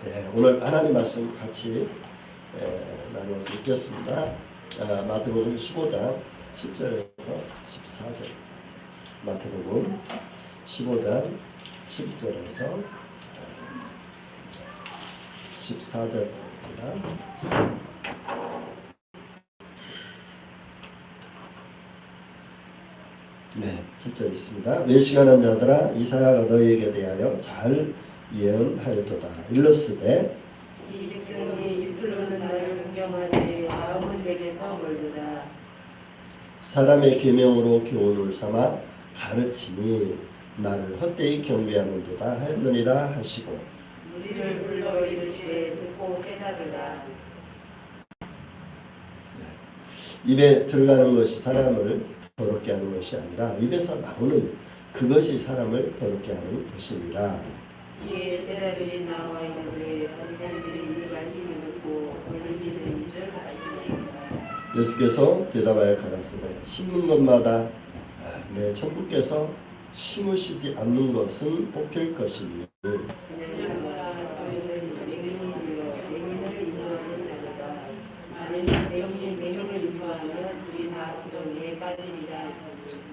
네, 오늘 하나님 말씀 같이 나누어서 읽겠습니다. 마태복음 15장 7절에서 14절. 마태복음 15장 7절에서 14절입니다. 네, 7절 있습니다. 외식하는 자들아, 이사야가 너희에게 대하여 잘 예언하였도다. 일러스되 이 백성이 입술로는 나를 존경하되 마음은 내게서 멀도다. 사람의 계명으로 교훈을 삼아 가르치니 나를 헛되이 경배하는도다 했느니라 하시고, 우리를 불러 이르시되 듣고 깨달으라. 입에 들어가는 것이 사람을 더럽게 하는 것이 아니라 입에서 나오는 그것이 사람을 더럽게 하는 것이니라. 이에 제자들이 나와 있는데 바리새인들이 이 말씀을 듣고 올리는 줄 아시니라. 예수께서 대답하여 가라사대 심는 것마다 내 천부께서 심으시지 않는 것은 뽑힐 것이니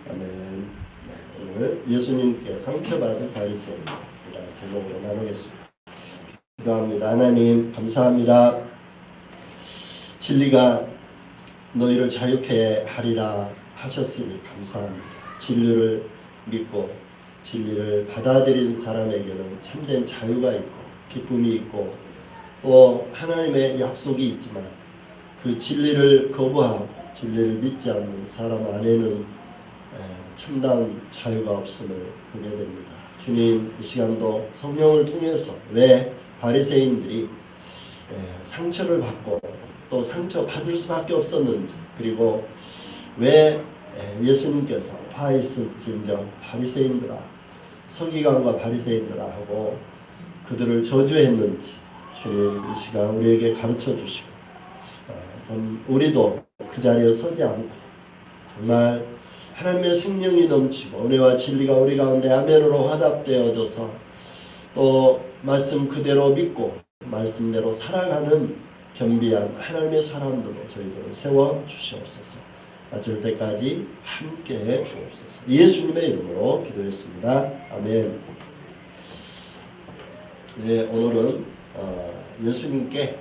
아멘. 오늘 예수님께 상처받은 바리새인이라는 제목으로 나누겠습니다. 기도합니다. 하나님 감사합니다. 진리가 너희를 자유케 하리라 하셨으니 감사합니다. 진리를 믿고 진리를 받아들인 사람에게는 참된 자유가 있고 기쁨이 있고 또 하나님의 약속이 있지만 그 진리를 거부하고 진리를 믿지 않는 사람 안에는 참다운 자유가 없음을 보게 됩니다. 주님, 이 시간도 성령을 통해서 왜 바리새인들이 상처를 받고 또 상처받을 수밖에 없었는지, 그리고 왜 예수님께서 화 있을진저 바리새인들아, 서기관과 바리새인들아 하고 그들을 저주했는지 주님 이 시간 우리에게 가르쳐 주시고 좀 우리도 그 자리에 서지 않고 정말 하나님의 생명이 넘치고 은혜와 진리가 우리 가운데 아멘으로 화답되어져서 또 말씀 그대로 믿고 말씀대로 살아가는 겸비한 하나님의 사람들로 저희들을 세워 주시옵소서. 마칠 때까지 함께해 주옵소서. 예수님의 이름으로 기도했습니다. 아멘. 네, 오늘은 예수님께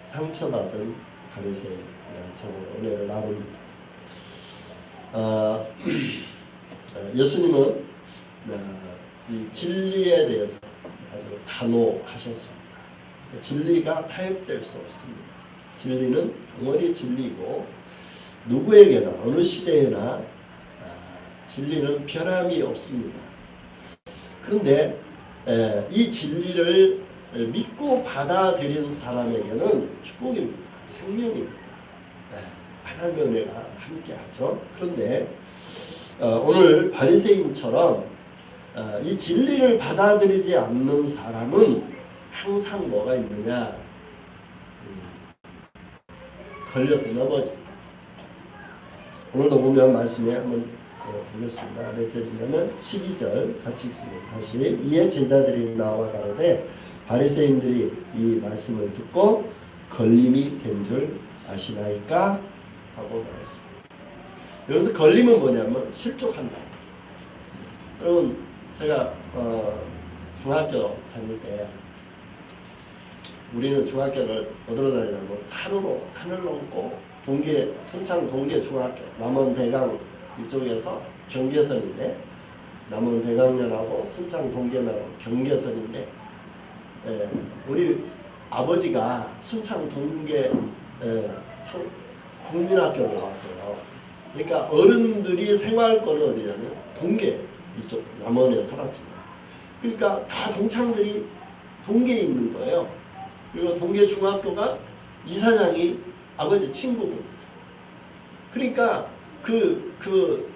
상처받은 바리새인이라는 제목으로 은혜를 나눕니다. 예수님은 이 진리에 대해서 아주 단호하셨습니다. 진리가 타협될 수 없습니다. 진리는 영원히 진리고 누구에게나 어느 시대에나 진리는 변함이 없습니다. 그런데 이 진리를 믿고 받아들인 사람에게는 축복입니다. 생명입니다. 하나님의 은혜가 함께하죠. 그런데 오늘 바리새인처럼 이 진리를 받아들이지 않는 사람은 항상 뭐가 있느냐? 걸려서 넘어집니다. 오늘도 보면 말씀에 한번 보겠습니다. 몇 절이냐면 12절 같이 읽습니다. 다시 이에 제자들이 나와 가로되 바리새인들이 이 말씀을 듣고 걸림이 된 줄 아시나이까? 하고 말했습니다. 여기서 걸림은 뭐냐면 실족한다. 여러분 제가 중학교 다닐 때 우리는 중학교를 어디로 다니냐면 산을 넘고 순창 동계 중학교 남원 대강 이쪽에서 경계선인데 남원 대강면하고 순창 동계면 경계선인데 우리 아버지가 순창 동계 국민학교를 나왔어요. 그러니까 어른들이 생활권은 어디냐면 동계 이쪽 남원에 살았지만 그러니까 다 동창들이 동계에 있는 거예요. 그리고 동계 중학교가 이사장이 아버지 친구분이세요. 그러니까 그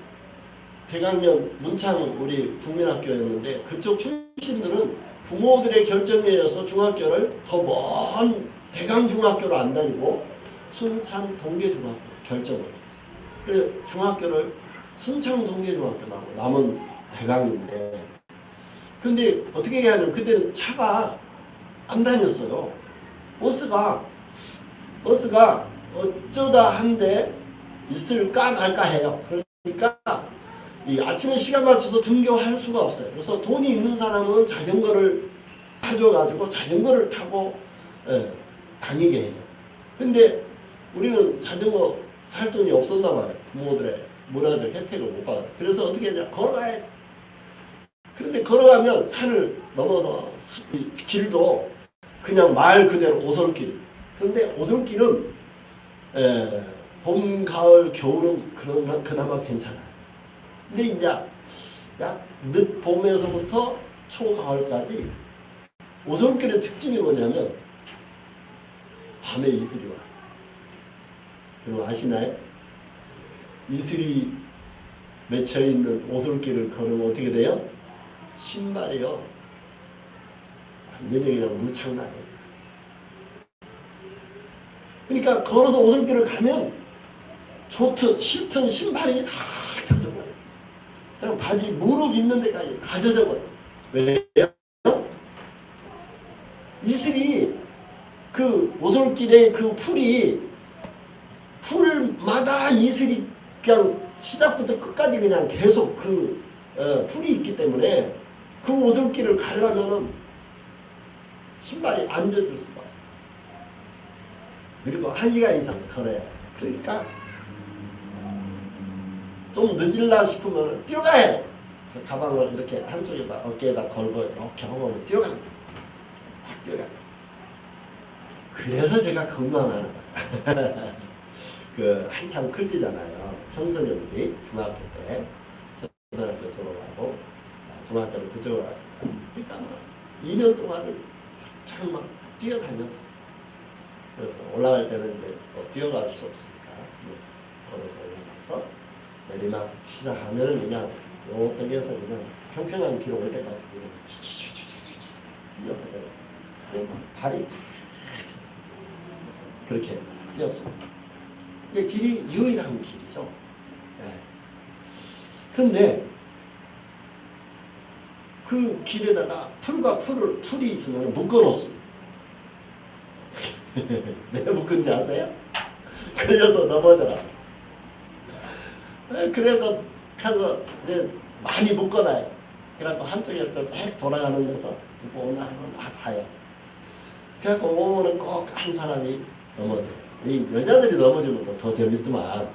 대강면 문창 우리 국민학교였는데 그쪽 출신들은 부모들의 결정에 의해서 중학교를 더 먼 대강중학교로 안 다니고 순창 동계중학교 결정을 했어요. 그래서 중학교를 순창 동계중학교 나오고 남은 대강인데 근데 어떻게 해야 하냐면 그때는 차가 안 다녔어요. 버스가 어쩌다 한데 있을까 말까 해요. 그러니까 이 아침에 시간 맞춰서 등교할 수가 없어요. 그래서 돈이 있는 사람은 자전거를 사줘가지고 자전거를 타고 다니게 해요. 근데 우리는 자전거 살 돈이 없었나 봐요. 부모들의 문화적 혜택을 못 받았어요. 그래서 어떻게 했냐, 걸어가야 돼. 그런데 걸어가면 산을 넘어서 길도 그냥 말 그대로 오솔길. 그런데 오솔길은 봄, 가을, 겨울은 그나마 괜찮아요. 근데 이제 약 늦봄에서부터 초가을까지 오솔길의 특징이 뭐냐면 밤에 이슬이 와요. 여러분 아시나요? 이슬이 맺혀있는 오솔길을 걸으면 어떻게 돼요? 신발이요. 완전히 그냥 물창나요. 그러니까 걸어서 오솔길을 가면 좋든 싫든 신발이 다 젖어버려요. 그냥 바지 무릎 있는 데까지 다 젖어버려요. 왜요? 이슬이 그 오솔길에 그 풀마다 이슬이 그냥 시작부터 끝까지 그냥 계속 그 풀이 있기 때문에 그 오솔길을 가려면은 신발이 안 젖을 수가 없어요. 그리고 1시간 이상 걸어야 해요. 그러니까 좀 늦을라 싶으면 뛰어가야 돼요. 그래서 가방을 이렇게 한쪽에다 어깨에다 걸고 이렇게 하고 뛰어가요. 막 뛰어가요. 그래서 제가 건강하는 거예요. 그 한참 클 때잖아요. 청소년들이 중학교 때 초등학교 졸업하고 중학교를 그쪽으로 왔습니다. 그러니까 막 2년 동안을 참 막 뛰어다녔어요. 그래서 올라갈 때는 이제 뛰어갈 수 없으니까 걸어서 올라가서 내리막 시작하면은 그냥 요 벽에서 그냥 평평한 길 올 때까지 그냥 뛰어서 내려. 그냥 발이 그렇게 뛰었습니다. 이게 길이 유일한 길이죠. 그런데 그 길에다가 풀이 있으면 묶어놓습니다. 왜 묶은지 아세요? 걸려서 넘어져라. 그래서 가서 이제 많이 묶어놔요. 그래갖고 한쪽에 쭉 돌아가는 데서 오나 막 봐요. 그래갖고 오면은 꼭 한 사람이 넘어져요. 이 여자들이 넘어지면 더 재밌더만.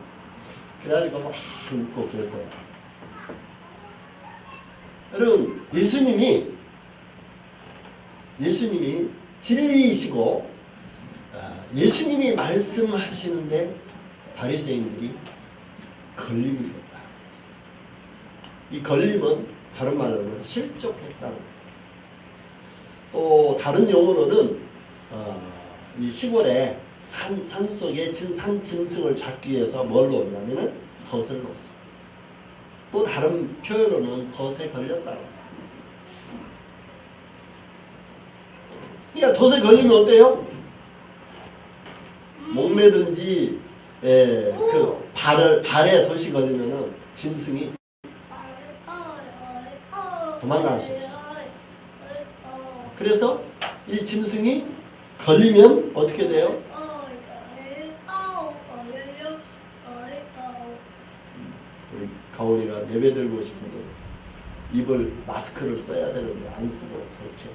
그래가지고 막 묶고 그랬어요. 여러분 예수님이 진리이시고 예수님이 말씀하시는데 바리새인들이 걸림이 됐다. 이 걸림은 다른 말로는 실족했다. 또 다른 용어로는 이 시골에 산 속에 산 짐승을 잡기 위해서 뭘 놓냐면은 덫을 놓습니다. 또 다른 표현으로는 덫에 걸렸다고. 그러니까 덫에 걸리면 어때요? 목매든지 그 발에 덫이 걸리면은 짐승이 도망갈 수 없어. 그래서 이 짐승이 걸리면 어떻게 돼요? 우리 가온이가 예배 들고 싶은데 입을 마스크를 써야 되는데 안 쓰고 저렇게.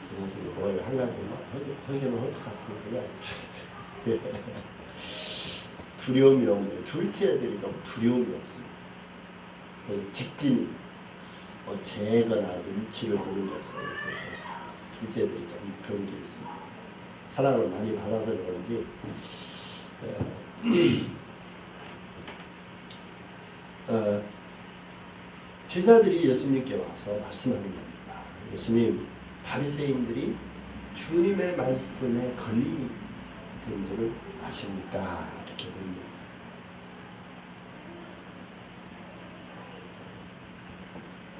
제가 오늘 한 가지 허기는 할 것 같은 생각. 두려움이라는 거예요. 둘째 애들이 좀 두려움이 없습니다. 그래서 직진이 재거나 눈치를 보는 게 없어요. 그래서 둘째 애들이 좀 그런 게 있습니다. 사랑을 많이 받아서 그런지 제자들이 예수님께 와서 말씀하는 겁니다. 예수님, 바리새인들이 주님의 말씀에 걸림이 된 줄을 아십니까? 이렇게 묻습니다.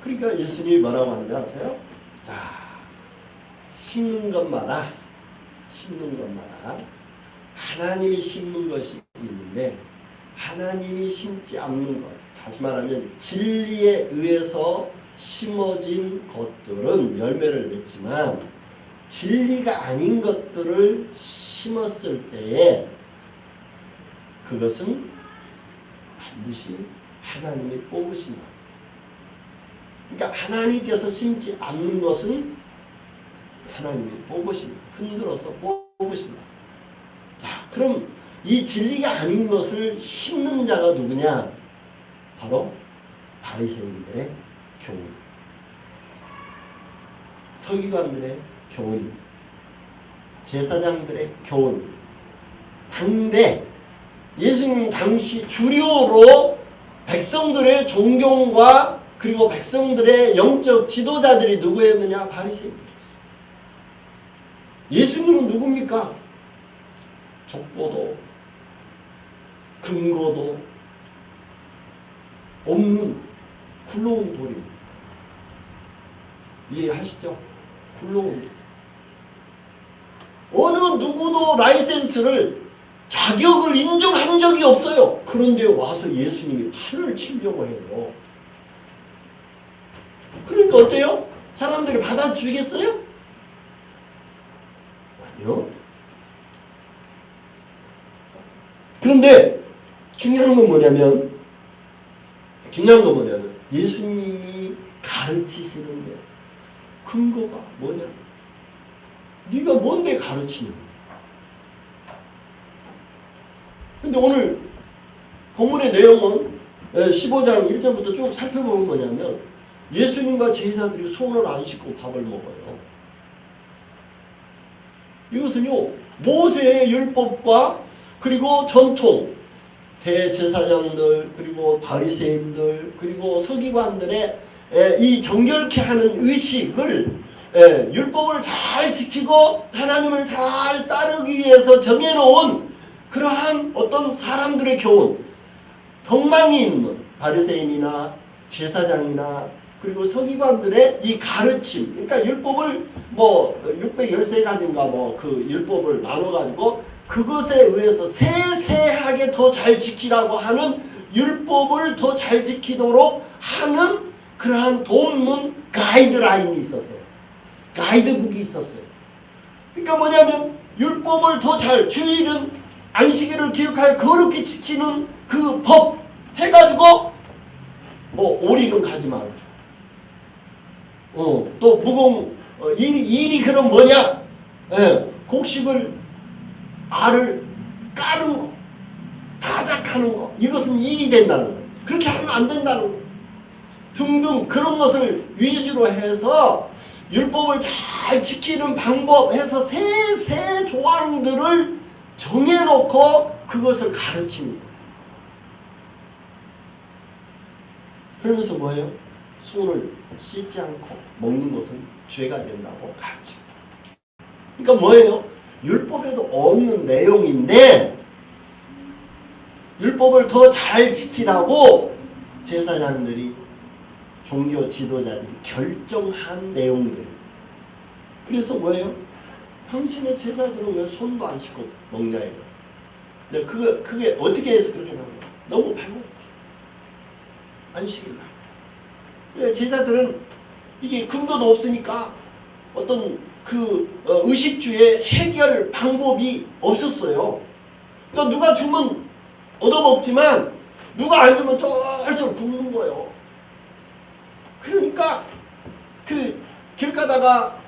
그러니까 예수님이 뭐라고 하는지 아세요? 자, 심는 것마다 하나님이 심는 것이 있는데 하나님이 심지 않는 것, 다시 말하면 진리에 의해서 심어진 것들은 열매를 맺지만 진리가 아닌 것들을 심었을 때에 그것은 반드시 하나님이 뽑으신다. 그러니까 하나님께서 심지 않는 것은 하나님이 뽑으신다. 흔들어서 뽑으신다. 자, 그럼 이 진리가 아닌 것을 심는 자가 누구냐? 바로 바리새인들의 교훈, 서기관들의 교훈, 제사장들의 교훈. 당대 예수님 당시 주류로 백성들의 존경과 그리고 백성들의 영적 지도자들이 누구였느냐? 바리새인들이었어요. 예수님은 누굽니까? 족보도 근거도 없는 굴러온 돌입니다. 이해하시죠? 굴러온 돌. 어느 누구도 라이센스를 자격을 인정한 적이 없어요. 그런데 와서 예수님이 판을 치려고 해요. 그러니까 어때요? 사람들이 받아주겠어요? 아니요. 그런데 중요한 건 뭐냐면 예수님이 가르치시는데 근거가 뭐냐? 네가 뭔데 가르치냐? 근데 오늘 본문의 내용은 15장 1절부터 쭉 살펴보면 뭐냐면 예수님과 제자들이 손을 안 씻고 밥을 먹어요. 이것은요, 모세의 율법과 그리고 전통, 대제사장들, 그리고 바리새인들, 그리고 서기관들의 이 정결케 하는 의식을 율법을 잘 지키고 하나님을 잘 따르기 위해서 정해놓은 그러한 어떤 사람들의 교훈, 덕망이 있는 바리새인이나 제사장이나 그리고 서기관들의 이 가르침, 그러니까 율법을 뭐 613가지인가 뭐 그 율법을 나눠가지고 그것에 의해서 세세하게 더 잘 지키라고 하는 율법을 더 잘 지키도록 하는 그러한 돕는 가이드라인이 있었어요. 가이드북이 있었어요. 그러니까 뭐냐면 율법을 더 잘, 주일은 안식일을 기억하여 거룩히 지키는 그 법 해가지고 뭐 오리는 가지 말고 또 무공 일이 그럼 뭐냐? 곡식을 알을 까는 거, 타작하는 거, 이것은 일이 된다는 거예요. 그렇게 하면 안 된다는 거예요. 등등 그런 것을 위주로 해서 율법을 잘 지키는 방법 해서 세세 조항들을 정해놓고 그것을 가르치는 거예요. 그러면서 뭐예요? 손을 씻지 않고 먹는 것은 죄가 된다고 가르치는 거예요. 그러니까 뭐예요? 율법에도 없는 내용인데 율법을 더 잘 지키라고 제사장들이 종교 지도자들이 결정한 내용들. 그래서 뭐예요? 당신의 제사들은 왜 손도 안 씻고 먹냐 이거. 근데 그게 어떻게 해서 그렇게 나온 거야? 너무 배고파. 안식일 날. 제자들은 이게 근거도 없으니까 어떤 의식주의 해결 방법이 없었어요. 그러니까 누가 주면 얻어먹지만 누가 안 주면 쩔쩔 굶는 거예요. 그러니까 길 가다가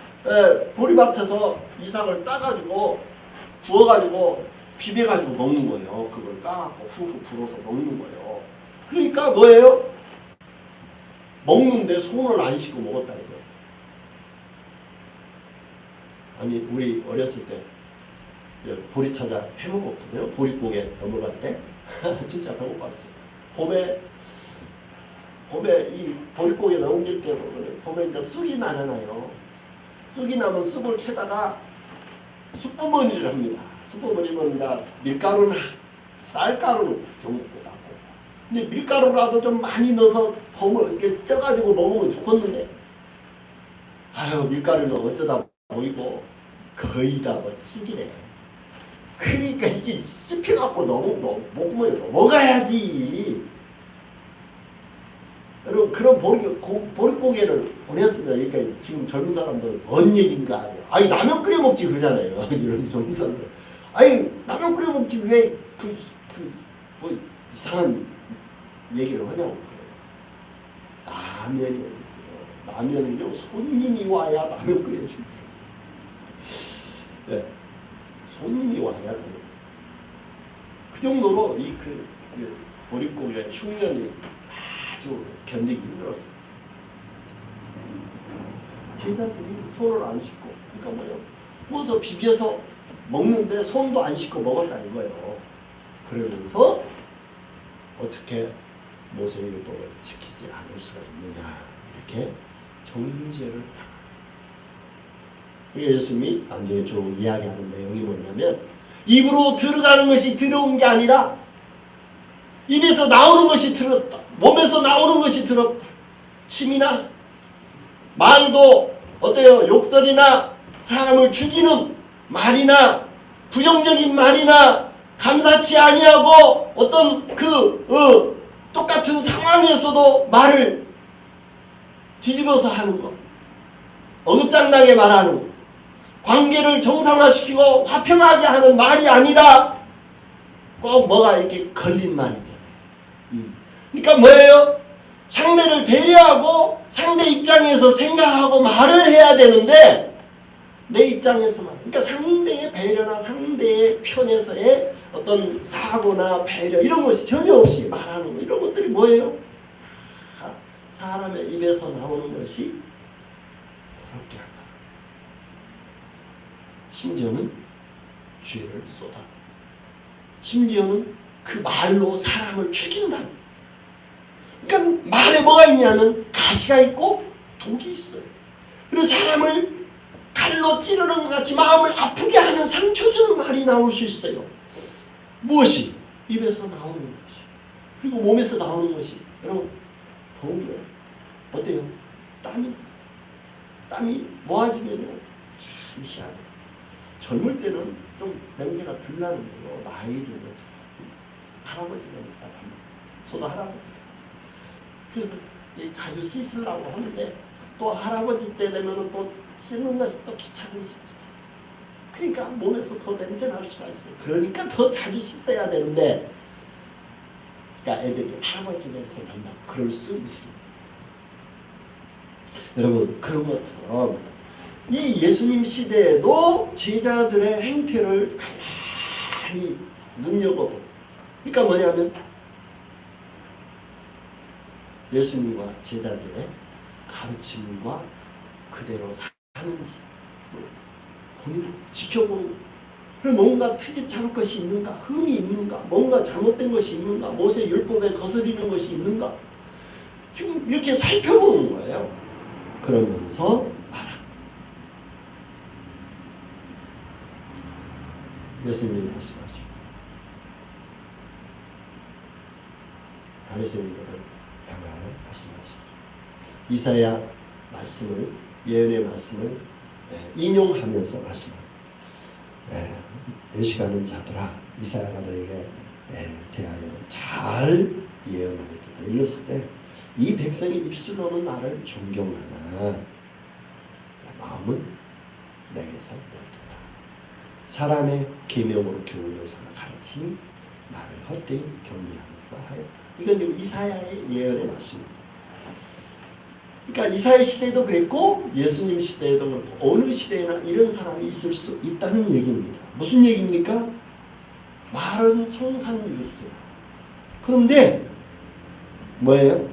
보리밭에서 이삭을 따가지고 구워가지고 비벼가지고 먹는 거예요. 그걸 까갖고 후후 불어서 먹는 거예요. 그러니까 뭐예요? 먹는데 손을 안 씻고 먹었다 이거예요. 아니 우리 어렸을 때 보리타자 해먹었거든요. 보릿고개 넘어갈 때 진짜 배고팠어요. 봄에 이 보릿고개 넘길 때 봄에 이제 쑥이 나잖아요. 쑥이 나면 쑥을 캐다가 쑥부머니를 합니다. 쑥부머니는 이제 밀가루나 쌀가루를 구겨 먹고 나고. 근데 밀가루라도 좀 많이 넣어서 이렇게 쪄가지고 먹으면 좋겠는데, 아유 밀가루는 어쩌다 보이고 거의 다 쑥이네. 그러니까 이게 씹혀갖고 목구멍에 넘어가야지. 여러분 그런 보릿고개를 보냈습니다. 그러니까 지금 젊은 사람들은 뭔 얘기인가. 아니 라면 끓여 먹지 그러잖아요. 이런 젊은 사람들. 아니 라면 끓여 먹지 왜 뭐 이상한 얘기를 하냐고 그래요. 라면이 어디 있어요. 라면은요 손님이 와야 라면 끓여주죠. 네. 손님이 와야 라면. 그 정도로 그 보릿고개 흉년이 아주 견디기 힘들었어요. 제자들이 손을 안 씻고, 그러니까 뭐요? 구워서 비벼서 먹는데 손도 안 씻고 먹었다 이거예요. 그러면서 어떻게 모세의 율법을 지키지 않을 수가 있느냐 이렇게 정죄를 당합니다. 예수님이 나중에 쭉 이야기하는 내용이 뭐냐면 입으로 들어가는 것이 들어온 게 아니라 입에서 나오는 것이 들었다. 몸에서 나오는 것이 들었다. 침이나 말도 어때요? 욕설이나 사람을 죽이는 말이나 부정적인 말이나 감사치 아니하고 어떤 똑같은 상황에서도 말을 뒤집어서 하는 것, 어긋장나게 말하는 것, 관계를 정상화시키고 화평하게 하는 말이 아니라 꼭 뭐가 이렇게 걸린 말 있잖아요. 그러니까 뭐예요? 상대를 배려하고 상대 입장에서 생각하고 말을 해야 되는데 내 입장에서만, 그러니까 상대의 배려나 상대의 편에서의 어떤 사고나 배려 이런 것이 전혀 없이 말하는 거, 이런 것들이 뭐예요? 사람의 입에서 나오는 것이 더럽게 한다. 심지어는 죄를 쏟아. 심지어는 그 말로 사람을 죽인다. 그러니까 말에 뭐가 있냐면 가시가 있고 독이 있어요. 그리고 사람을 칼로 찌르는 것 같이 마음을 아프게 하는 상처 주는 말이 나올 수 있어요. 무엇이? 입에서 나오는 것이. 그리고 몸에서 나오는 것이. 여러분 더우면 어때요? 땀이 모아지면요 참 희한해요. 젊을 때는 좀 냄새가 덜 나는데요. 나이 들면 할아버지 냄새가 납니다. 저도 할아버지예요. 그래서 이제 자주 씻으려고 하는데 또 할아버지 때 되면 또 씻는 것이 또 귀찮으십니다. 그러니까 몸에서 더 냄새 날 수가 있어요. 그러니까 더 자주 씻어야 되는데, 그러니까 애들이 할아버지 냄새 난다고 그럴 수 있습니다. 여러분 그런 것처럼 이 예수님 시대에도 제자들의 행태를 가만히 눈여겨보고, 그러니까 뭐냐면 예수님과 제자들의 가르침과 그대로 사는지 본인 지켜보는, 그리고 뭔가 트집잡을 것이 있는가, 흠이 있는가, 뭔가 잘못된 것이 있는가, 모세 율법에 거스리는 것이 있는가, 지금 이렇게 살펴보는 거예요. 그러면서 말합니다. 예수님이 말씀하십니다. 바리새인들을 향하여 말씀하십니다. 이사야 말씀을, 예언의 말씀을 인용하면서 말씀합니다. 예시가는 자들아, 이사야가 너에게 대하여 잘 예언하였다. 일렀을 때 이 백성의 입술로는 나를 존경하나 마음은 내게서 멀다. 사람의 계명으로 교훈을 삼아 가르치니 나를 헛되이 경미하노라 하였다. 이건 이사야의 예언의 말씀입니다. 그러니까 이사야 시대도 그랬고 예수님 시대에도 그렇고 어느 시대에나 이런 사람이 있을 수 있다는 얘기입니다. 무슨 얘기입니까? 말은 청산유수야. 그런데 뭐예요?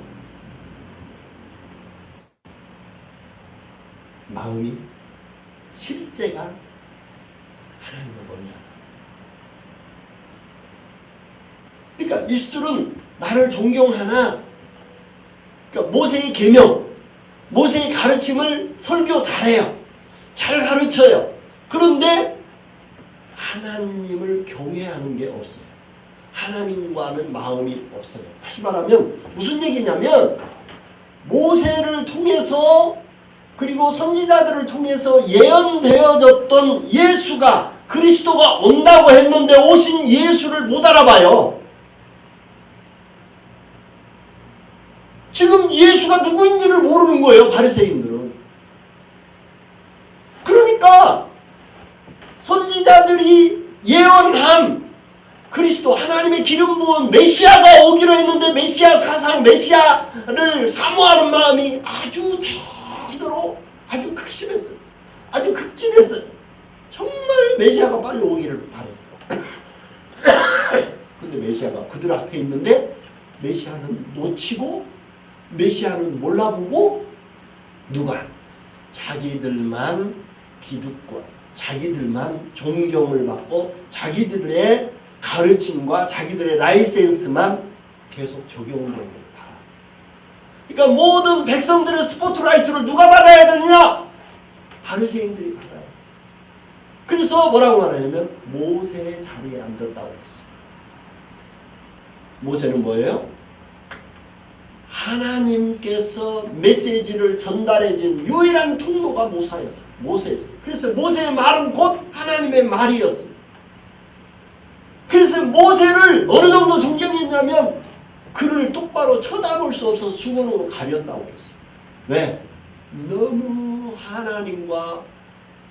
마음이, 실제가 하나님과 멀잖아. 그러니까 입술은 나를 존경하나, 그러니까 모세의 계명, 모세의 가르침을 설교 잘해요. 잘 가르쳐요. 그런데 하나님을 경외하는 게 없어요. 하나님과는 마음이 없어요. 다시 말하면 무슨 얘기냐면 모세를 통해서 그리고 선지자들을 통해서 예언되어졌던 예수가 그리스도가 온다고 했는데 오신 예수를 못 알아봐요. 지금 예수가 누구인지를 모르는 거예요, 바리새인들은. 그러니까 선지자들이 예언한 그리스도, 하나님의 기름 부은 메시아가 오기로 했는데 메시아 사상, 메시아를 사모하는 마음이 아주 대대로 아주 극심했어요. 아주 극진했어요. 정말 메시아가 빨리 오기를 바랬어요. 그런데 메시아가 그들 앞에 있는데 메시아는 놓치고 메시아는 몰라보고 누가? 자기들만 기득권, 자기들만 존경을 받고 자기들의 가르침과 자기들의 라이센스만 계속 적용되기를 바라. 그러니까 모든 백성들의 스포트라이트를 누가 받아야 되느냐? 바리새인들이 받아야 돼. 그래서 뭐라고 말하냐면 모세의 자리에 앉았다고 했어요. 모세는 뭐예요? 하나님께서 메시지를 전달해 준 유일한 통로가 모세였어요. 그래서 모세의 말은 곧 하나님의 말이었어요. 그래서 모세를 어느 정도 존경했냐면 그를 똑바로 쳐다볼 수 없어서 수건으로 가렸다고 했어요. 왜? 너무 하나님과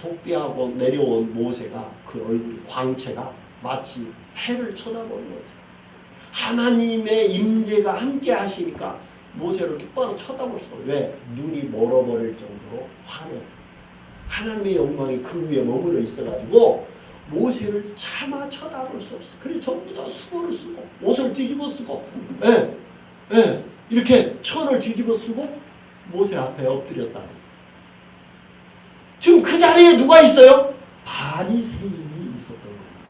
독대하고 내려온 모세가 그 얼굴 광채가 마치 해를 쳐다보는 거죠. 하나님의 임재가 함께 하시니까 모세를 똑바로 쳐다볼 수가 없어요. 왜? 눈이 멀어버릴 정도로 환했어요. 하나님의 영광이 그 위에 머물러 있어가지고 모세를 차마 쳐다볼 수 없어요. 그래서 전부 다 수건을 쓰고 옷을 뒤집어 쓰고 이렇게 천을 뒤집어 쓰고 모세 앞에 엎드렸다. 지금 그 자리에 누가 있어요? 바리새인이 있었던 거예요.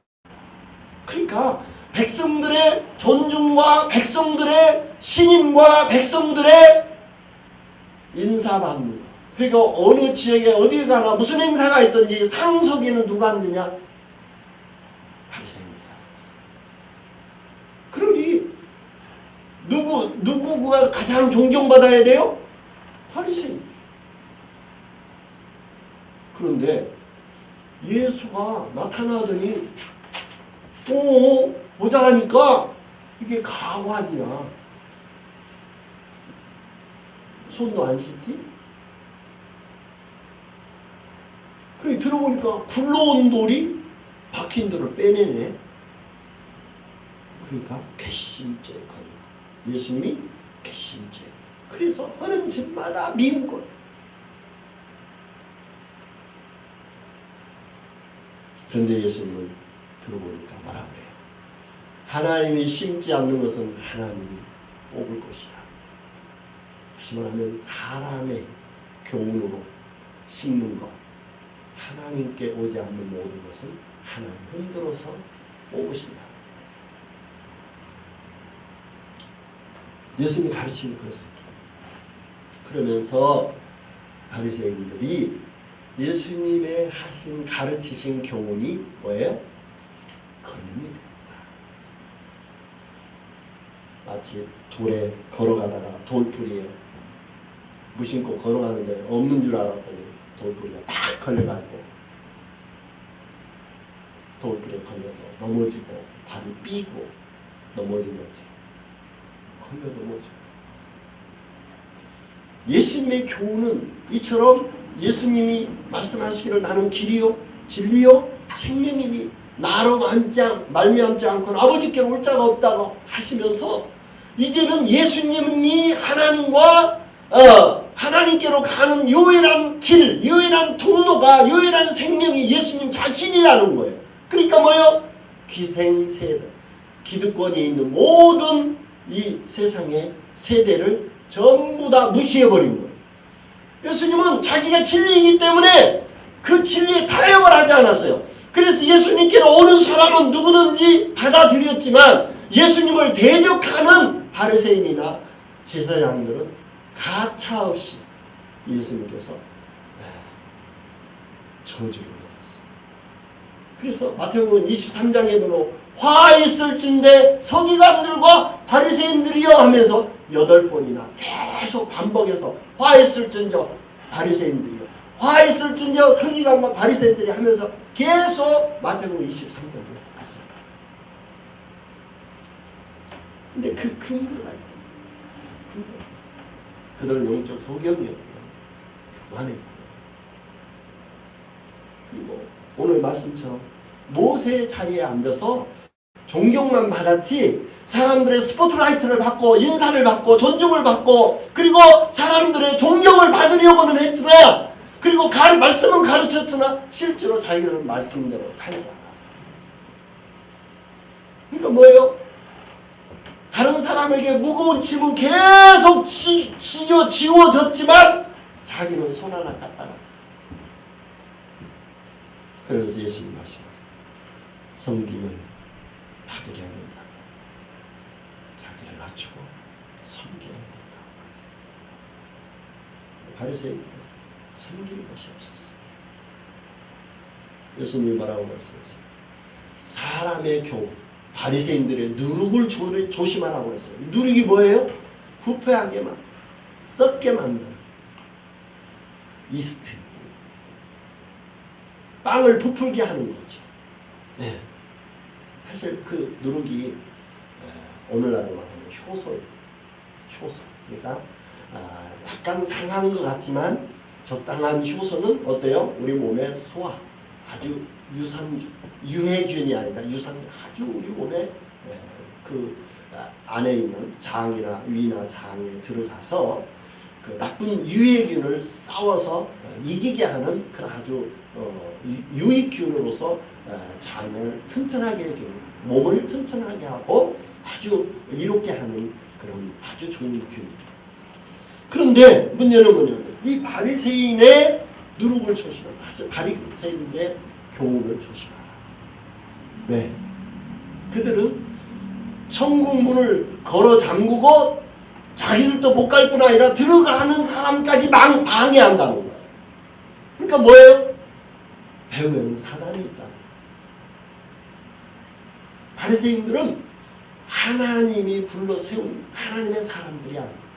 그러니까 백성들의 존중과 백성들의 신임과 백성들의 인사받는 거. 그러니까 어느 지역에 어디 가나 무슨 행사가 있든지 상석에는 누가 앉느냐? 바리새인들이 앉았어요. 그러니 누구가 가장 존경받아야 돼요? 바리새인들. 그런데 예수가 나타나더니 보자 하니까 이게 가관이야. 손도 안 씻지? 그 들어보니까 굴러온 돌이 박힌 돌을 빼내네. 그러니까 괘씸죄 거는 거예요. 예수님이 괘씸죄. 그래서 하는 짓마다 미운 거예요. 그런데 예수님은 들어보니까 뭐라 그래요? 하나님이 심지 않는 것은 하나님이 뽑을 것이라. 다시 말하면 사람의 교훈으로 심는 것, 하나님께 오지 않는 모든 것은 하나님 흔들어서 뽑으신다. 예수님이 가르치는 그렇습니다. 그러면서 바리새인들이 예수님의 하신 가르치신 교훈이 뭐예요? 걸림이 됩니다. 마치 돌에 걸어가다가 돌풀이에 무심코 걸어가는데 없는 줄 알았더니 돌풀이가 딱 걸려가지고 돌풀이에 걸려서 넘어지고 발이 삐고 넘어진 거지. 걸려 넘어지고. 예수님의 교훈은 이처럼 예수님이 말씀하시기를 나는 길이요 진리요 생명이니 나로 말미암지 않고는 아버지께로 올 자가 없다고 하시면서 이제는 예수님이 하나님과 하나님께로 가는 유일한 길, 유일한 통로가, 유일한 생명이 예수님 자신이라는 거예요. 그러니까 뭐예요? 기생세대, 기득권이 있는 모든 이 세상의 세대를 전부 다 무시해버린 거예요. 예수님은 자기가 진리이기 때문에 그 진리에 타협을 하지 않았어요. 그래서 예수님께로 오는 사람은 누구든지 받아들였지만 예수님을 대적하는 바리새인이나 제사장들은 가차없이 예수님께서 저주를 내렸어요. 그래서 마태복음 23장에 보면 화 있을진대 서기관들과 바리새인들이여 하면서 8번이나 계속 반복해서 화 있을진저 바리새인들이여 화 있을진저 서기관과 바리새인들이 하면서 계속 마태복음 23장에 말씀합니다. 근데 그 근거가 있습니다. 근거가 있어요. 그들은 영적 소경이었고요. 교만했고, 그리고 오늘 말씀처럼 모세의 자리에 앉아서 존경만 받았지 사람들의 스포트라이트를 받고 인사를 받고 존중을 받고 그리고 사람들의 존경을 받으려고는 했으나 그리고 말씀은 가르쳤으나 실제로 자기들은 말씀대로 살지 않았어요. 그러니까 뭐예요? 다른 사람에게 무거운 짐은 계속 지워졌지만 자기는 손 하나 까딱하지. 그러면서 예수님 말씀합니다. 섬김을 받으려 하는 자는 자기를 낮추고 섬겨야 된다고 하세요. 바리새인은 섬길 것이 없었어요. 예수님이 뭐라고 말씀하세요? 사람의 교훈, 바리새인들의 누룩을 조심하라고 했어요. 누룩이 뭐예요? 부패하게만, 썩게 만드는 이스트. 빵을 부풀게 하는 거죠. 네. 사실 그 누룩이 오늘날로 말하면 효소예요. 효소. 그러니까 약간 상한 것 같지만 적당한 효소는 어때요? 우리 몸에 소화, 아주 유해균이 아니라 유산균, 아주 우리 몸에 그 안에 있는 장이나 위나 장에 들어가서 그 나쁜 유해균을 싸워서 이기게 하는 그런 아주 유익균으로서 장을 튼튼하게 해주는, 몸을 튼튼하게 하고 아주 이롭게 하는 그런 아주 좋은 균입니다. 그런데 문제는 뭐냐면 이 바리새인의 누룩을 조심하라. 바리새인들의 교훈을 조심하라. 왜? 그들은 천국 문을 걸어 잠그고 자기들도 못 갈 뿐 아니라 들어가는 사람까지 방해한다는 거예요. 그러니까 뭐예요? 배후에는 사단이 있다. 바리새인들은 하나님이 불러 세운 하나님의 사람들이 아니에요.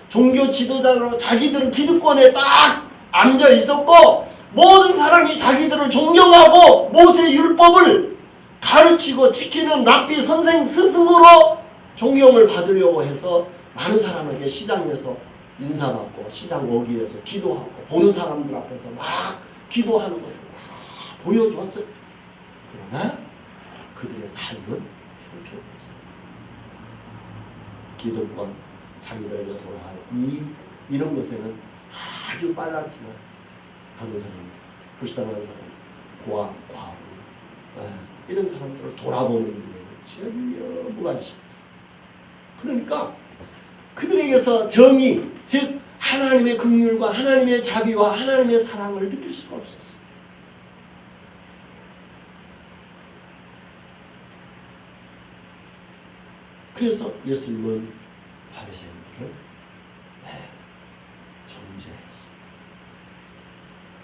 종교 지도자로 자기들은 기득권에 딱 앉아 있었고 모든 사람이 자기들을 존경하고 모세 율법을 가르치고 지키는 랍비 선생 스승으로 존경을 받으려고 해서 많은 사람에게 시장에서 인사받고 시장 어귀에서 기도하고 보는 사람들 앞에서 막 기도하는 것을 막 보여줬어요. 그러나 그들의 삶은 형편없습니다. 기득권, 자기들에게 돌아갈 이런 것에는 아주 빨랐지만 다른 사람들, 불쌍한 사람, 과부 이런 사람들을 돌아보는 일에는 전혀 무관심이 없어요. 그러니까 그들에게서 정의, 즉 하나님의 긍휼과 하나님의 자비와 하나님의 사랑을 느낄 수가 없었어요. 그래서 예수님은 바리새인들을 정죄했습니다.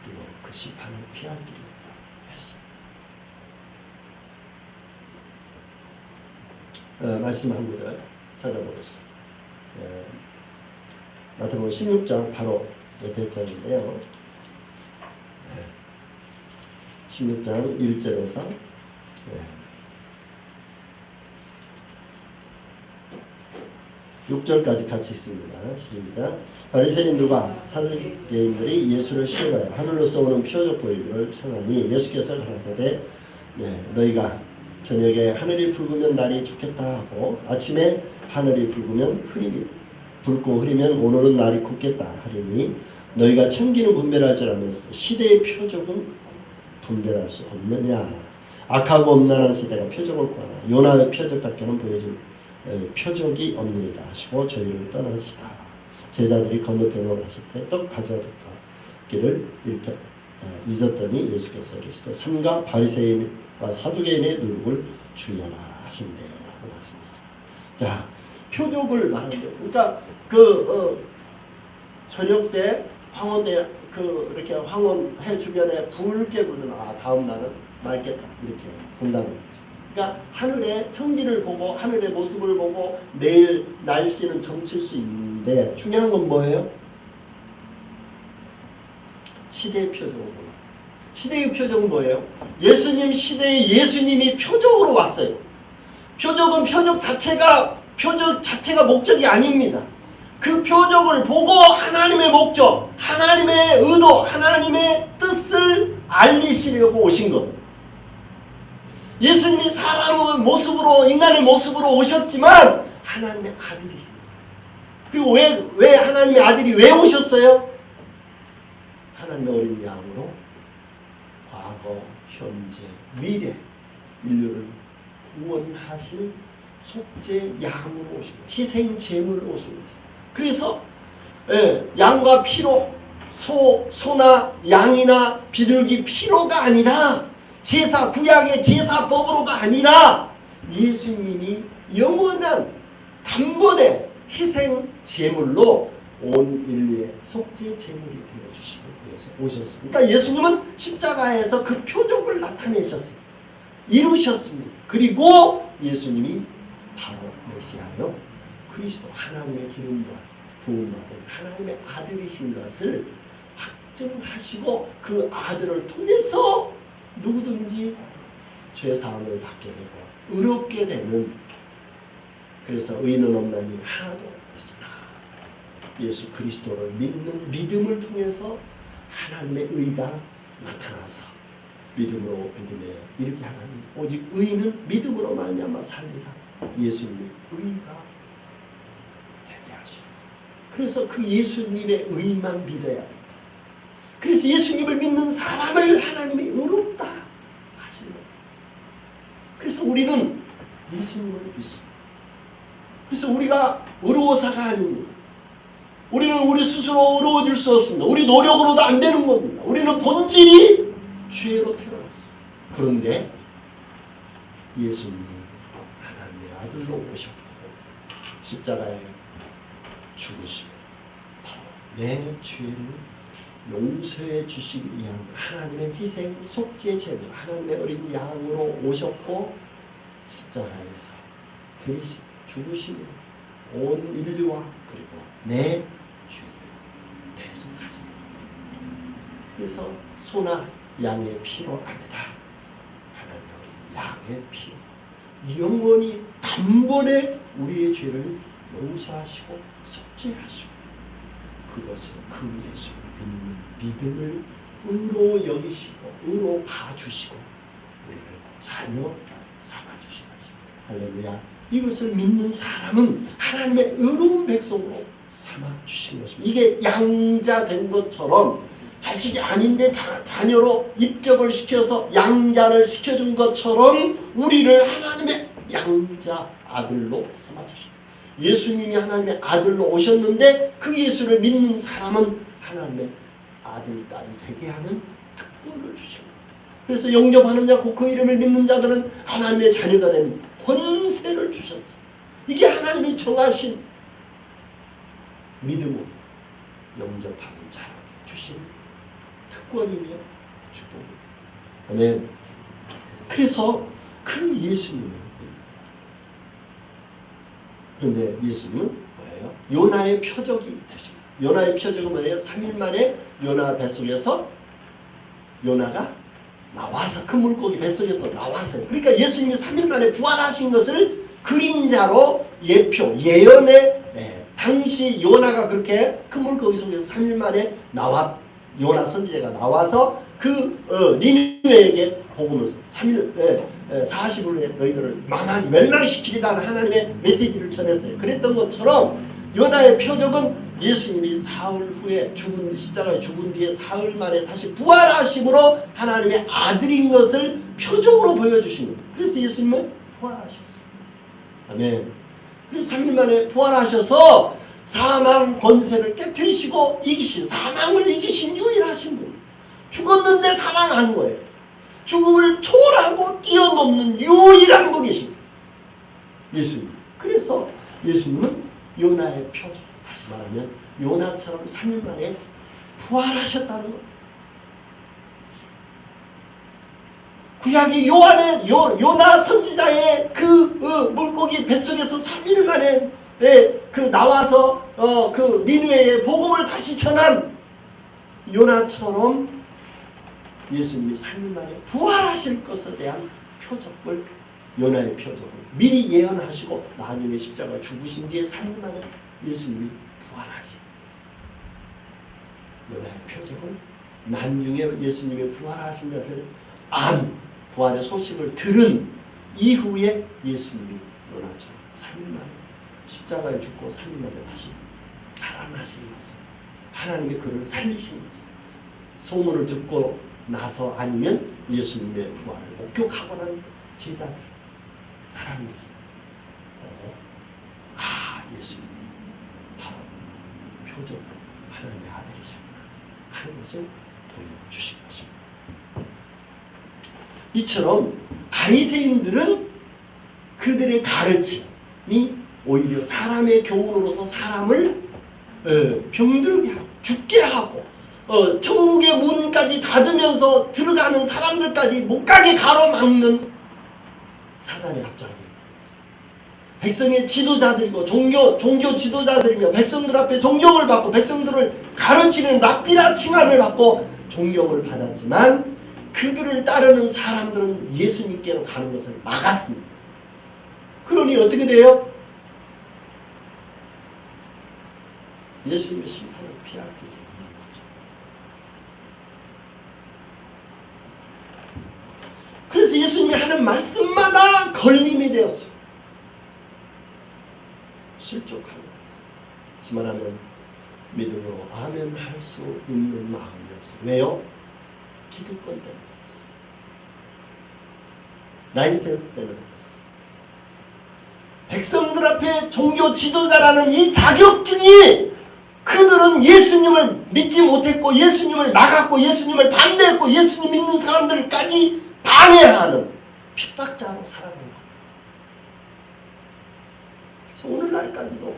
그리고 그 심판을 피할 길이 없다고 했습니다. 말씀 한 구절 찾아보겠습니다. 마태복음 16장 바로 옆에 장인데요. 16장 1절에서 6절까지 같이 있습니다. 시작. 바리새인들과 사두개인들이 예수를 시험하여 하늘로서 오는 표적 보이기를 청하니 예수께서 가라사대 너희가 저녁에 하늘이 붉으면 날이 좋겠다 하고 아침에 하늘이 붉고 흐리면 오늘은 날이 굳겠다 하리니 너희가 천기는 분별할 줄 알면서 시대의 표적은 분별할 수 없느냐. 악하고 엄란한 세대가 표적을 구하나 요나의 표적밖에는 보여줄 표적이 없느니라 하시고 저희를 떠나시다. 제자들이 건너편으로 가실 때 떡 가져가기를 잊었더니 예수께서 이르시되 삼가 바리새인과 사두개인의 누룩을 주의하라 하신대라고 말씀했습니다. 자, 표적을 말하는데, 그러니까 저녁 때 황혼대 이렇게 황혼해 주변에 붉게 불면 다음 날은 맑겠다 이렇게 본다는 거죠. 그러니까 하늘의 천기를 보고 하늘의 모습을 보고 내일 날씨는 점칠 수 있는데 중요한 건 뭐예요? 시대의 표적은 뭐냐? 시대의 표적은 뭐예요? 예수님 시대에 예수님이 표적으로 왔어요. 표적 자체가 목적이 아닙니다. 그 표적을 보고 하나님의 목적, 하나님의 의도, 하나님의 뜻을 알리시려고 오신 것. 예수님이 사람의 모습으로, 인간의 모습으로 오셨지만 하나님의 아들이십니다. 그리고 왜 하나님의 아들이 왜 오셨어요? 하나님의 어린 양으로 과거, 현재, 미래 인류를 구원하실 속죄 양으로 오신 거예요. 희생 제물로 오신 거예요. 그래서 양과 피로, 소나 양이나 비둘기 피로가 아니라 제사, 구약의 제사법으로가 아니라 예수님이 영원한 단번에 희생 제물로 온 인류의 속죄 제물이 되어주시기 위해서 오셨습니다. 그러니까 예수님은 십자가에서 그 표적을 나타내셨어요. 이루셨습니다. 그리고 예수님이 바로 메시아요, 그리스도, 하나님의 기름 부음받은 하나님의 아들이신 것을 확증하시고 그 아들을 통해서 누구든지 죄사함을 받게 되고 의롭게 되는, 그래서 의인은 없나니 하나도 없으나 예수 그리스도를 믿는 믿음을 통해서 하나님의 의가 나타나서 믿음으로 믿음에 이렇게 하나니 오직 의인은 믿음으로 말미암아 살리라. 예수님의 의가 되게 하셨어요. 그래서 그 예수님의 의만 믿어야 돼요. 그래서 예수님을 믿는 사람을 하나님이 의롭다 하시는 거예요. 그래서 우리는 예수님을 믿습니다. 그래서 우리가 의로워서가 아닙니다. 우리는 우리 스스로 의로워질 수 없습니다. 우리 노력으로도 안 되는 겁니다. 우리는 본질이 죄로 태어났어요. 그런데 예수님이 하나님의 아들로 오셨고 십자가에 죽으시고 바로 내 죄를 용서해 주시기 위한 하나님의 희생 속죄 제물, 하나님의 어린 양으로 오셨고 십자가에서 죽으시고 온 인류와 그리고 내 죄를 대속하셨습니다. 그래서 소나 양의 피로 아니다, 하나님의 어린 양의 피로 영원히 단번에 우리의 죄를 용서하시고 속죄하시고 그것을 그 예수를 믿는 믿음을 의로 여기시고 의로 봐주시고 우리를 자녀 삼아주신 것입니다. 할렐루야. 이것을 믿는 사람은 하나님의 의로운 백성으로 삼아주신 것입니다. 이게 양자된 것처럼 자식이 아닌데 자녀로 입적을 시켜서 양자를 시켜준 것처럼 우리를 하나님의 양자 아들로 삼아주신 거예요. 예수님이 하나님의 아들로 오셨는데 그 예수를 믿는 사람은 하나님의 아들, 딸이 되게 하는 특권을 주신 거예요. 그래서 영접하는 자, 곧 그 이름을 믿는 자들은 하나님의 자녀가 되는 권세를 주셨어요. 이게 하나님이 정하신 믿음으로 영접하는 자에게 주신 특권이며 축복입니다. 아멘. 그래서 그 예수님을 믿는 사람. 그런데 예수님은 뭐예요? 요나의 표적이 되십니다. 요나의 표적은 뭐예요? 3일 만에 요나 뱃속에서 요나가 나와서, 그 물고기 뱃속에서 나왔어요. 그러니까 예수님이 3일 만에 부활하신 것을 그림자로 예언의 당시 요나가 그렇게 큰 물고기 속에서 3일 만에 요나 선지자가 나와서 니느웨에게 복음을 40일 후에 너희들을 망하니 멸망시키리라는 하나님의 메시지를 전했어요. 그랬던 것처럼 요나의 표적은 예수님이 사흘 후에 십자가에 죽은 뒤에 사흘 만에 다시 부활하심으로 하나님의 아들인 것을 표적으로 보여주시는 거예요. 그래서 예수님은 부활하셨어요. 아멘. 그래서 3일 만에 부활하셔서 사망 권세를 깨뜨리시고 사망을 이기신 유일하신 분. 죽었는데 살아난 거예요. 죽음을 초월하고 뛰어넘는 유일한 분이십니다. 예수님. 그래서 예수님은 요나의 표적, 다시 말하면 요나처럼 3일 만에 부활하셨다는 거예요. 구약의 요나 선지자의 그 물고기 뱃속에서 3일 만에 나와서 그 니느웨의 복음을 다시 전한 요나처럼 예수님이 3일 만에 부활하실 것에 대한 표적을, 요나의 표적은 미리 예언하시고 나중에 십자가 죽으신 뒤에 3일 만에 예수님이 부활하신 요나의 표적은 나중에 예수님이 부활하신 것을 안, 부활의 소식을 들은 이후에 예수님이 요나처럼 3일 만에 십자가에 죽고 3일 만에 다시 살아나신 것을, 하나님이 그를 살리신 것을 소문을 듣고 나서, 아니면 예수님의 부활을 목격하고 난 제자들, 사람들이 보고 예수님이 바로 표적으로 하나님의 아들이시구나 하는 것을 보여주신 것입니다. 이처럼 바리새인들은 그들의 가르침이 오히려 사람의 교훈으로서 사람을 병들게 하고 죽게 하고 천국의 문까지 닫으면서 들어가는 사람들까지 못 가게 가로막는 사단의 합작이 되었어요. 백성의 지도자들이고 종교 지도자들이며 백성들 앞에 존경을 받고 백성들을 가르치는 납비라 칭함을 받고 존경을 받았지만, 그들을 따르는 사람들은 예수님께로 가는 것을 막았습니다. 그러니 어떻게 돼요? 예수님의 심판을 피할 길이 없는 거죠. 그래서 예수님이 하는 말씀마다 걸림이 되었어요. 실족하는 거예요. 지만하면 믿음으로 아멘 할 수 있는 마음이 없어요. 왜요? 기득권 때문에 그랬어요. 라이센스 때문에 그랬어요. 백성들 앞에 종교 지도자라는 이 자격증이, 그들은 예수님을 믿지 못했고 예수님을 막았고 예수님을 반대했고 예수님 믿는 사람들까지 방해하는 핍박자로 살아가는 거예요. 그래서 오늘날까지도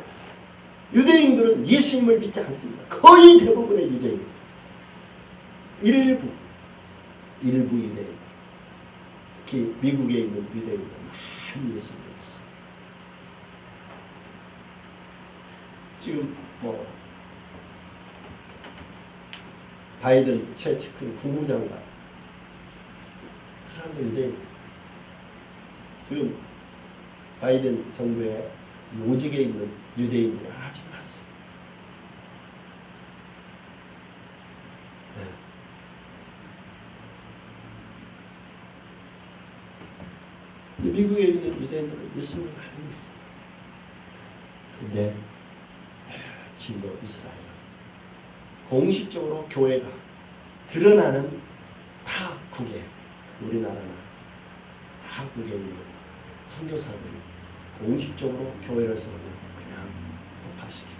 유대인들은 예수님을 믿지 않습니다. 거의 대부분의 유대인들, 일부 유대인들, 특히 미국에 있는 유대인들 많이 예수님을 믿습니다. 지금 바이든 최측 큰 국무장관, 그 사람도 유대인. 지금 바이든 정부의 요직에 있는 유대인들이 아주 많습니다. 네. 미국에 있는 유대인들은 예수님을 많이 믿습니다. 그런데 진도 이스라엘은 공식적으로 교회가 드러나는 타국에, 우리나라나 타국에 있는 선교사들이 공식적으로 교회를 세우면 그냥 폭파시켜요.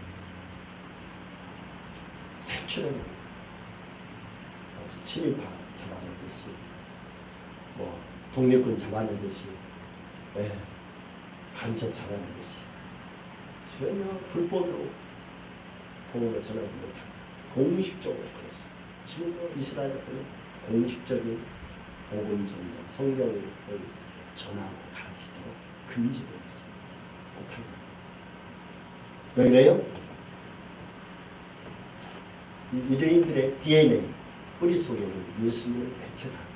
색출하는 마치 친일파 잡아내듯이, 독립군 잡아내듯이, 간첩 잡아내듯이 전혀 불법으로 복음을 전하지 못합니다. 공식적으로 그렇습니다. 지금도 이스라엘에서는 공식적인 복음 전도, 성경을 전하고 가르치도록 금지되어 있습니다. 못합니다. 왜 그래요? 유대인들의 DNA, 뿌리 속에는 예수님을 배척하는,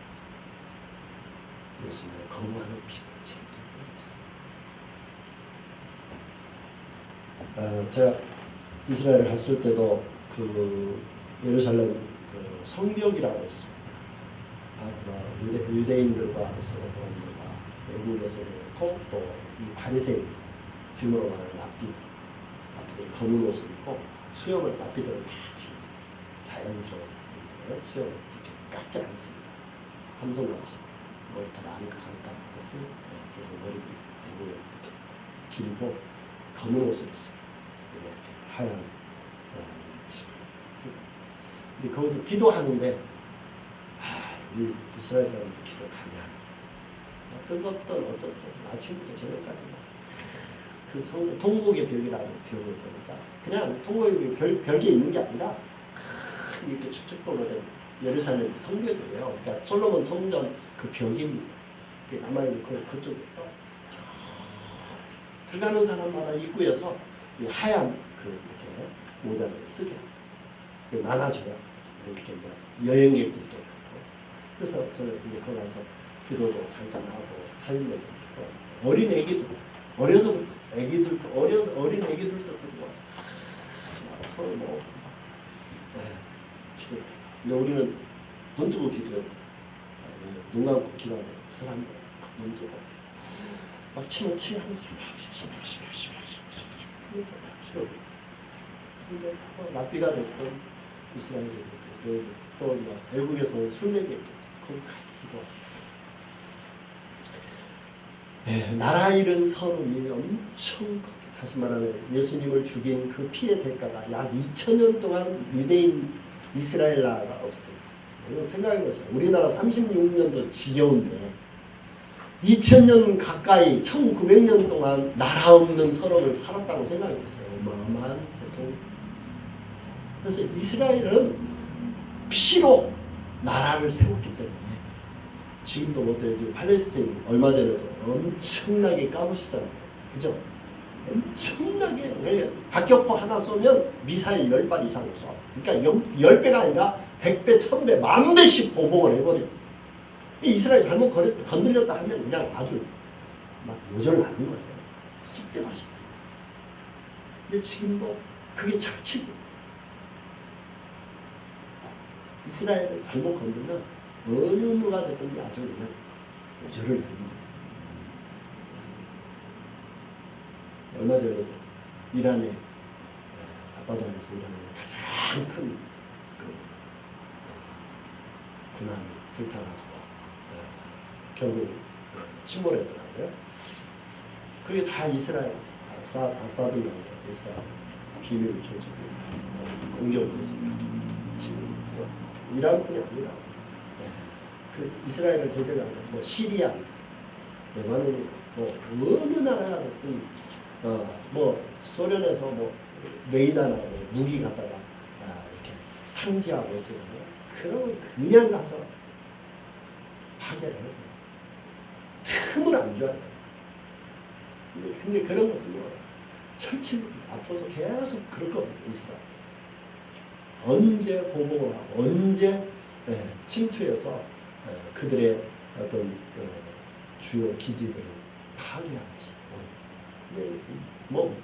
예수님을 거부하는 피가 채워져 있습니다. 제가 이스라엘 갔을 때도 그 예루살렘 그 성벽이라고 있습니다. 유대인들과 이스라엘 사람들과 외국 여성을 놓고 또 이 바리새인 짐으로 가는 랍비들 검은 옷을 입고 수염을 랍비들은 다 자연스러운 수염을 이렇게 깎지 않습니다. 삼성같이 머리털을 안 깎았어요. 그래서 머리들이 대부분 이렇게 길고 검은 옷을 입습니다. 이렇게 하얀 쓰고. 근데 거기서 기도하는데 이 이스라엘 사람들 기도하냐? 뜨겁던 어쩌던 아침부터 저녁까지 그 성경 통곡의 벽이라고 벽을 쓰니까 그냥 통곡의 벽에 있는 게 아니라 이렇게 축축도로 된 예루살렘 성벽이에요. 그러니까 솔로몬 성전 그 벽입니다. 남아있는 그쪽에서 들어가는 사람마다 입구에서 이 하얀 그 이렇게 모자를 쓰게 나눠줘요. 이렇게 여행객들도 많고 그래서 저는 이제 거기 가서 기도도 잠깐 하고 사진도 좀 찍고 어린 애기들 어려서부터 애기들도 어린 애기들도 들고 와서 서로 뭐 기도해요. 근데 우리는 눈 뜨고 기도해요. 눈 감고 기도해요. 그 사람들 눈 뜨고 막 침을 치면서 막 그래서 기도. 근데 랍비가 됐건 이스라엘이 됐건 또 외국에서 순례객이 됐건 거기서 같이 기도. 나라 잃은 서름이 엄청 컸다. 다시 말하면 예수님을 죽인 그 피의 대가가 약 2000년 동안 유대인 이스라엘 나라가 없었어요. 생각해보세요. 우리나라 36년도 지겨운데 2000년 가까이 1900년 동안 나라 없는 서름을 살았다고 생각해보세요. 어마어마한 고통. 그래서 이스라엘은 피로 나라를 세웠기 때문에 지금도 못해요. 지금 팔레스타인 얼마 전에도 엄청나게 까부시잖아요. 그죠? 엄청나게 박격포 하나 쏘면 미사일 10발 이상 쏴. 그러니까 10배가 아니라 100배, 1000배, 10,000배씩 보복을 해버려요. 이스라엘 잘못 건들렸다 하면 그냥 아주 막 요절나는 거예요. 쑥대밭이다. 근데 지금도 그게 착히고 이스라엘을 잘못 건들면 어느 누가 됐든지 아주 그냥 요절을 내는 거예요. 얼마 전에도 이란의 아바다에서 일어난 가장 큰 군함이 불타가지고 결국 침몰했더라고요. 그게 다 이스라엘 아사드가 이스라엘 비밀 조직이 공격을 해서 이렇게 지금 이란뿐이 아니라 그 이스라엘을 대적하는 뭐 시리아, 레바논이나 뭐 어느 나라가 됐든 뭐 소련에서 뭐 레이나나 뭐 무기 갖다가 이렇게 탐지하고 어쩌잖아요. 그러면 그냥 가서 파괴를 해요. 틈을 안 줘요. 근데 그런 것은 뭐 철칙 앞으로도 계속 그럴 겁니다. 이스라엘. 언제 보복을 하고 언제 침투해서 그들의 어떤 주요 기지들을 파괴할지. 근데 뭐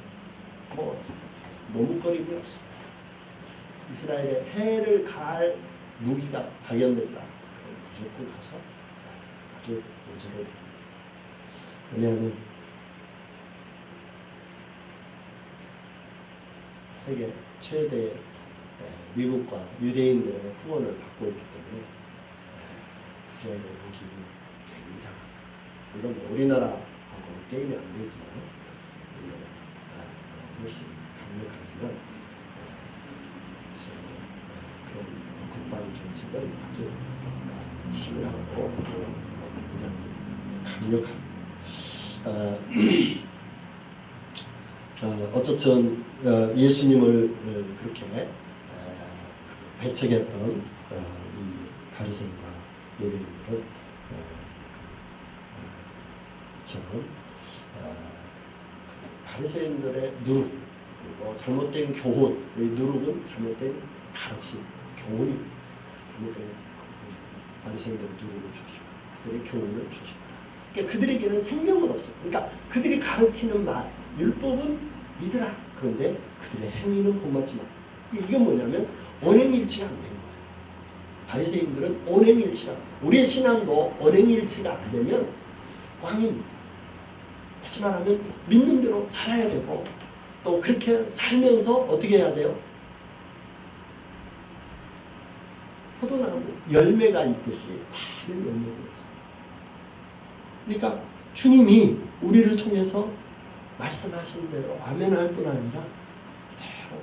머뭇거림이 없어. 이스라엘에 해를 가할 무기가 발견된다. 무조건 가서 아주 모자를. 왜냐하면 세계 최대 미국과 유대인들의 후원을 받고 있기 때문에 이스라엘의 무기는 굉장한, 물론 우리나라하고는 게임이 안 되지만 우리나라가 훨씬 강력하지만 이스라엘의 그런 국방 정책은 아주 치밀하고 굉장히 강력합니다. 어쨌든 예수님을 그렇게 배척했던 이 바리새인과 유대인들은 처럼 바리새인들의 누룩 그리고 잘못된 교훈, 이 누룩은 잘못된 가르침, 교훈이 잘못된 바리새인들의 누룩을 주시고 그들의 교훈을 주시고, 그러니까 그들에게는 생명은 없어요. 그러니까 그들이 가르치는 말, 율법은 믿으라. 그런데 그들의 행위는 본받지 마. 이건 뭐냐면 언행일치가 안 된 거예요. 바리새인들은 언행일치가 안 돼요. 우리의 신앙도 언행일치가 안 되면 꽝입니다. 다시 말하면 믿는 대로 살아야 되고 또 그렇게 살면서 어떻게 해야 돼요? 포도나무 열매가 있듯이 많은 열매를 맺어요. 그러니까 주님이 우리를 통해서 말씀하신 대로 아멘 할 뿐 아니라 그대로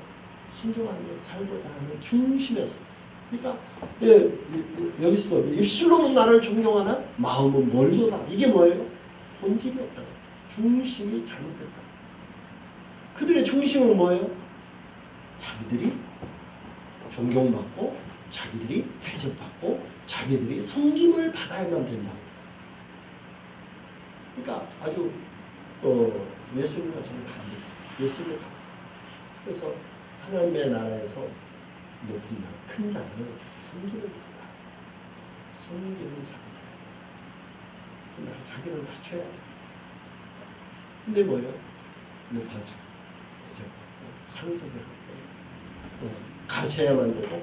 순종하며 살고자 하는 중심에서부터. 그러니까 여기서도 입술로는 나를 존경하나 마음은 멀도다. 이게 뭐예요? 본질이 없다. 중심이 잘못됐다. 그들의 중심은 뭐예요? 자기들이 존경받고 자기들이 대접받고 자기들이 섬김을 받아야만 된다. 그러니까 아주 예수님과 저는 반대죠. 예수님을 가르쳐. 그래서 하나님의 나라에서 높은 자, 큰 자는 섬기는 자다. 섬기는 자가 돼야 돼. 자기를 낮춰야 돼. 근데 뭐예요? 높아지고 대접받고 상속하고 가르쳐야만 되고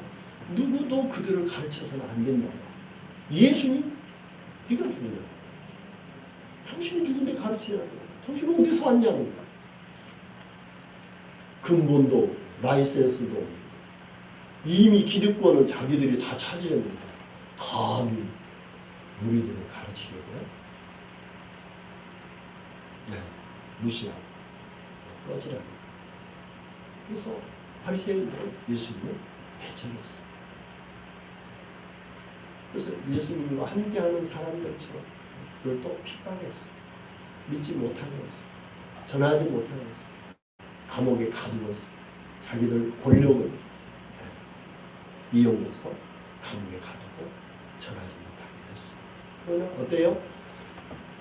누구도 그들을 가르쳐서는 안 된다고. 예수님? 네가 누구냐? 당신이 누군데 가르치냐고. 당신은 어디서 왔냐는 거야. 근본도 라이센스도 없는데 이미 기득권은 자기들이 다 차지했는데 감히 우리들을 가르치려고요? 네, 무시하고 꺼지라는 거예요. 그래서 바리새인들은 예수님을 배척했어요. 그래서 예수님과 함께하는 사람들처럼 그들도 핍박했어요. 믿지 못하게 했어요. 전하지 못하게 했어요. 감옥에 가두었어요. 자기들 권력을 이용해서 감옥에 가두고 전하지 못하게 했어요. 그러나 어때요?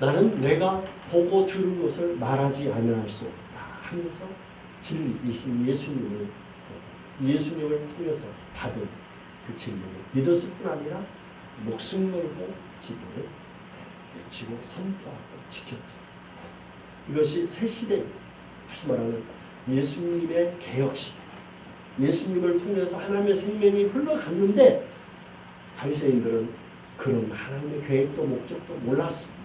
나는 내가 보고 들은 것을 말하지 아니할 수 없다 하면서 진리이신 예수님을 보고 예수님을 통해서 받은 그 진리를 믿었을 뿐 아니라 목숨 걸고 진리를 외치고 선포하고 지켰죠. 이것이 새 시대입니다. 다시 말하면 예수님의 개혁시대. 예수님을 통해서 하나님의 생명이 흘러갔는데 바리새인들은 그런 하나님의 계획도 목적도 몰랐습니다.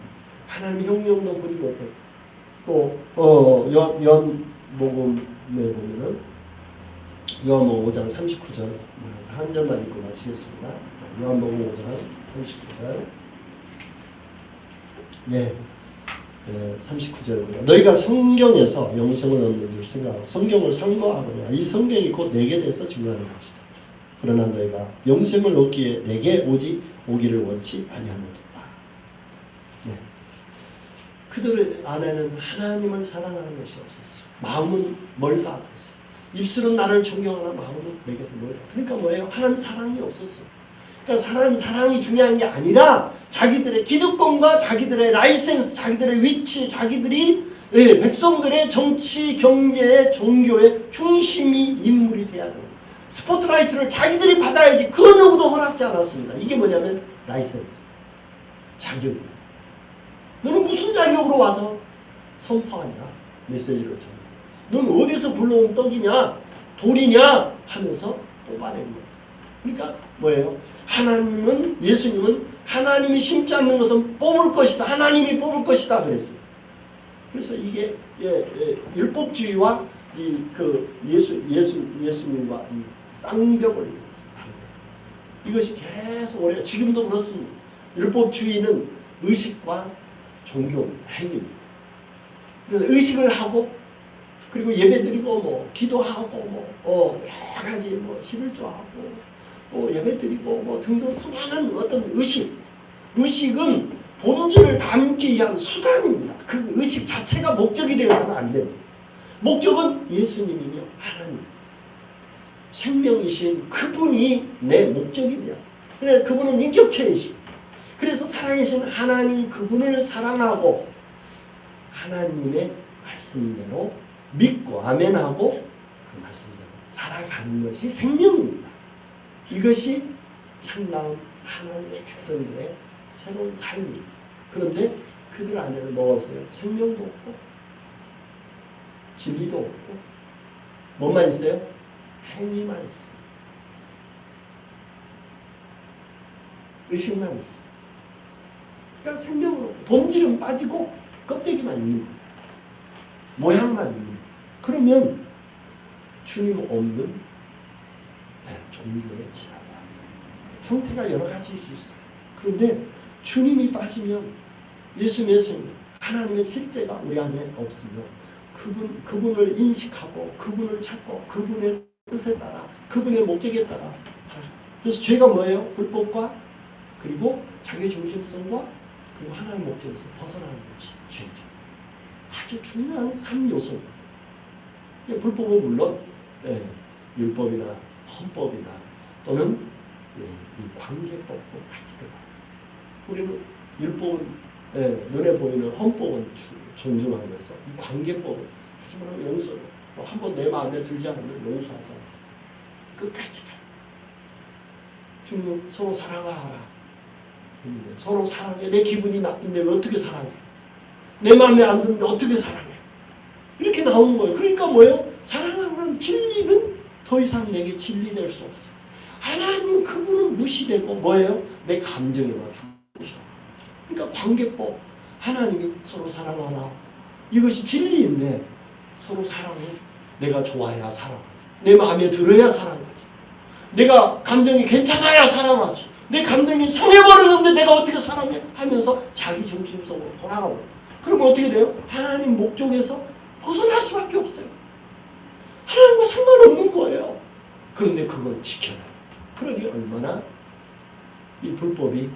하나님의 형용도 보지 못했고 또 연복음에 보면은 요한복음 5장 39절 한 절만 읽고 마치겠습니다. 요한복음 5장 39절 39절입니다. 너희가 성경에서 영생을 얻는 줄 생각하고 성경을 상고하거나 이 성경이 곧 내게 대해서 증거하는 것이다. 그러나 너희가 영생을 얻기에 내게 오기를 원치 아니하노도다. 네. 그들 안에는 하나님을 사랑하는 것이 없었어요. 마음은 멀다 그랬어요. 입술은 나를 존경하나 마음은 내게서 멀다. 그러니까 뭐예요? 하나님 사랑이 없었어요. 그러니까 하나님 사랑이 중요한 게 아니라 자기들의 기득권과 자기들의 라이센스, 자기들의 위치, 자기들이 백성들의 정치, 경제, 종교의 중심이 인물이 돼야 돼요. 스포트라이트를 자기들이 받아야지 그 누구도 허락지 않았습니다. 이게 뭐냐면 라이센스, 자격이에요. 너는 무슨 자격으로 와서 선포하냐? 메시지를 전하냐? 넌 어디서 굴러온 떡이냐? 돌이냐? 하면서 뽑아낸 거예요. 그러니까 뭐예요? 하나님은, 예수님은 하나님이 심지 않는 것은 뽑을 것이다. 하나님이 뽑을 것이다. 그랬어요. 그래서 이게 율법주의와 예수님과 이 쌍벽을 이뤘습니다. 이것이 계속 오래, 지금도 그렇습니다. 율법주의는 의식과 종교, 행위입니다. 그래서 의식을 하고 그리고 예배드리고 뭐 기도하고 뭐 여러 가지 뭐 11조하고 또 예배드리고 뭐 등등 수많은 어떤 의식은 본질을 담기 위한 수단입니다. 그 의식 자체가 목적이 되어서는 안 됩니다. 목적은 예수님이며 하나님, 생명이신 그분이 내 목적이 돼요. 그래서 그분은 인격체이십니다. 그래서 살아계신 하나님 그분을 사랑하고 하나님의 말씀대로 믿고 아멘하고 그 말씀대로 살아가는 것이 생명입니다. 이것이 참다운 하나님의 백성들의 새로운 삶입니다. 그런데 그들 안에는 뭐가 없어요? 생명도 없고 진리도 없고 뭐만 있어요? 행위만 있어요. 의식만 있어요. 그러니까 생명으로 본질은 빠지고 껍데기만 있는 거예요. 모양만 있는 거예요. 그러면 주님 없는 종교에 지나지 않습니다. 형태가 여러 가지일 수 있어요. 그런데 주님이 빠지면 예수님의 생명, 하나님의 실제가 우리 안에 없으면 그분을 인식하고 그분을 찾고 그분의 뜻에 따라 그분의 목적에 따라 살아가요. 그래서 죄가 뭐예요? 불법과 그리고 자기중심성과 그리고 하나님의 목적에서 벗어나는 것이 죄죠. 아주 중요한 3요소입니다. 불법은 물론 율법이나 헌법이나 또는 이 관계법도 같이 들어가요. 우리는 율법은 눈에 보이는 헌법은 존중하면서 이 관계법은 하지만 용서 한번 내 마음에 들지 않으면 용서하지 않습니다. 끝까지 가요. 주님은 서로 사랑하라. 서로 사랑해. 내 기분이 나쁜데 왜 어떻게 사랑해? 내 마음에 안 드는데 어떻게 사랑해? 이렇게 나오는 거예요. 그러니까 뭐예요? 사랑하는 진리는 더 이상 내게 진리될 수 없어요. 하나님 그분은 무시되고 뭐예요? 내 감정에만 죽으셔. 그러니까 관계법. 하나님이 서로 사랑하라. 이것이 진리인데 서로 사랑해. 내가 좋아야 사랑하지. 내 마음에 들어야 사랑하지. 내가 감정이 괜찮아야 사랑하지. 내 감정이 상해버렸는데 내가 어떻게 사랑해? 하면서 자기 중심 속으로 돌아가버려. 그러면 어떻게 돼요? 하나님 목적에서 벗어날 수밖에 없어요. 하나님과 상관없는 거예요. 그런데 그걸 지켜야 해요. 그러니 얼마나 이 불법이